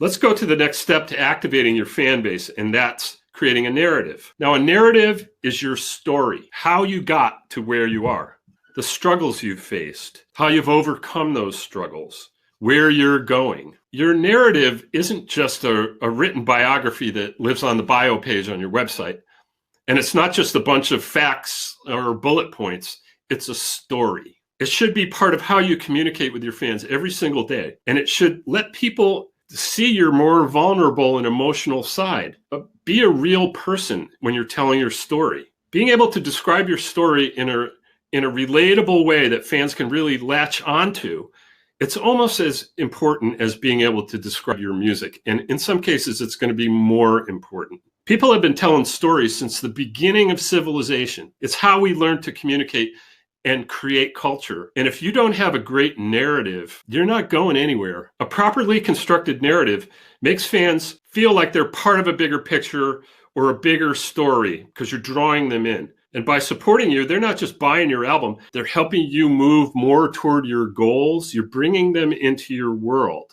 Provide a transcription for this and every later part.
Let's go to the next step to activating your fan base, and that's creating a narrative. Now, a narrative is your story, how you got to where you are, the struggles you've faced, how you've overcome those struggles, where you're going. Your narrative isn't just a written biography that lives on the bio page on your website. And it's not just a bunch of facts or bullet points. It's a story. It should be part of how you communicate with your fans every single day. And it should let people see your more vulnerable and emotional side. Be a real person when you're telling your story. Being able to describe your story in a relatable way that fans can really latch onto, it's almost as important as being able to describe your music. And in some cases, it's going to be more important. People have been telling stories since the beginning of civilization. It's how we learn to communicate and create culture. And if you don't have a great narrative, you're not going anywhere. A properly constructed narrative makes fans feel like they're part of a bigger picture or a bigger story because you're drawing them in. And by supporting you, they're not just buying your album, they're helping you move more toward your goals. You're bringing them into your world.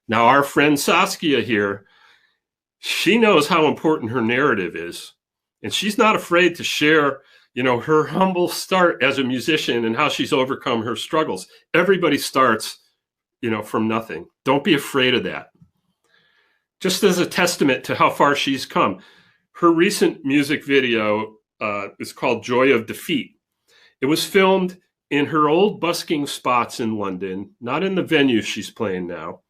Now, our friend Saskia here, she knows how important her narrative is. And she's not afraid to share, her humble start as a musician and how she's overcome her struggles. Everybody starts, from nothing. Don't be afraid of that. Just as a testament to how far she's come, her recent music video is called Joy of Defeat. It was filmed in her old busking spots in London, not in the venue she's playing now.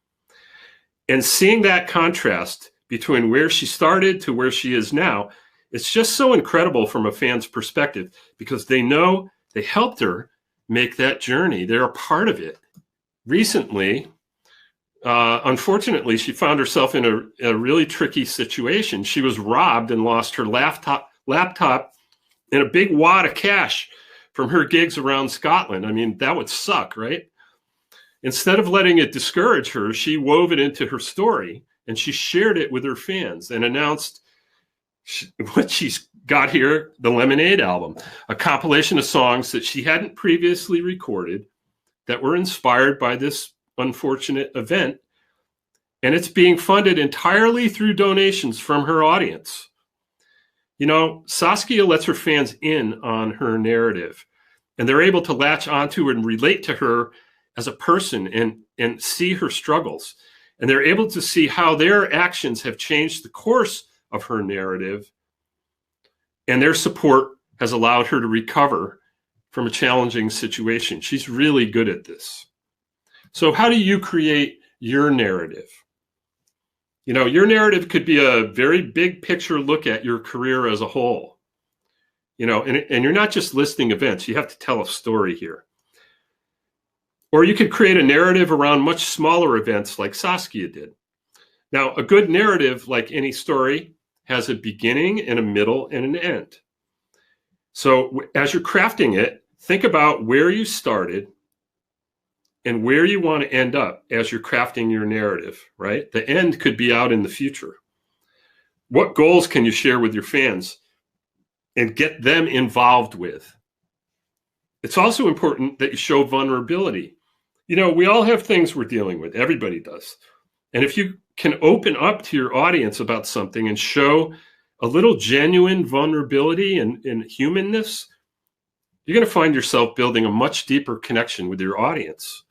And seeing that contrast between where she started to where she is now, it's just so incredible from a fan's perspective because they know they helped her make that journey. They're a part of it. Recently, unfortunately, she found herself in a really tricky situation. She was robbed and lost her laptop and a big wad of cash from her gigs around Scotland. I mean, that would suck, right? Instead of letting it discourage her, she wove it into her story and she shared it with her fans and announced what she's got here, the Lemonade album, a compilation of songs that she hadn't previously recorded that were inspired by this unfortunate event. And it's being funded entirely through donations from her audience. Saskia lets her fans in on her narrative, and they're able to latch onto and relate to her as a person and see her struggles. And they're able to see how their actions have changed the course of her narrative, and their support has allowed her to recover from a challenging situation. She's really good at this. So how do you create your narrative? Your narrative could be a very big picture look at your career as a whole. And you're not just listing events. You have to tell a story here. Or you could create a narrative around much smaller events like Saskia did. Now, a good narrative, like any story, has a beginning and a middle and an end. So as you're crafting it, think about where you started and where you want to end up as you're crafting your narrative, right? The end could be out in the future. What goals can you share with your fans and get them involved with? It's also important that you show vulnerability. We all have things we're dealing with. Everybody does. And if you can open up to your audience about something and show a little genuine vulnerability and humanness, you're going to find yourself building a much deeper connection with your audience.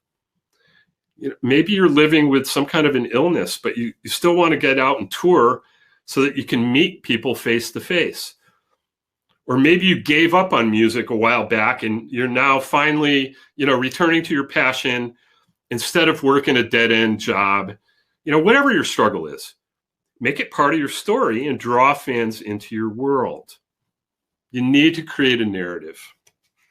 Maybe you're living with some kind of an illness, but you still want to get out and tour so that you can meet people face to face. Or maybe you gave up on music a while back and you're now finally, returning to your passion instead of working a dead-end job. Whatever your struggle is, make it part of your story and draw fans into your world. You need to create a narrative.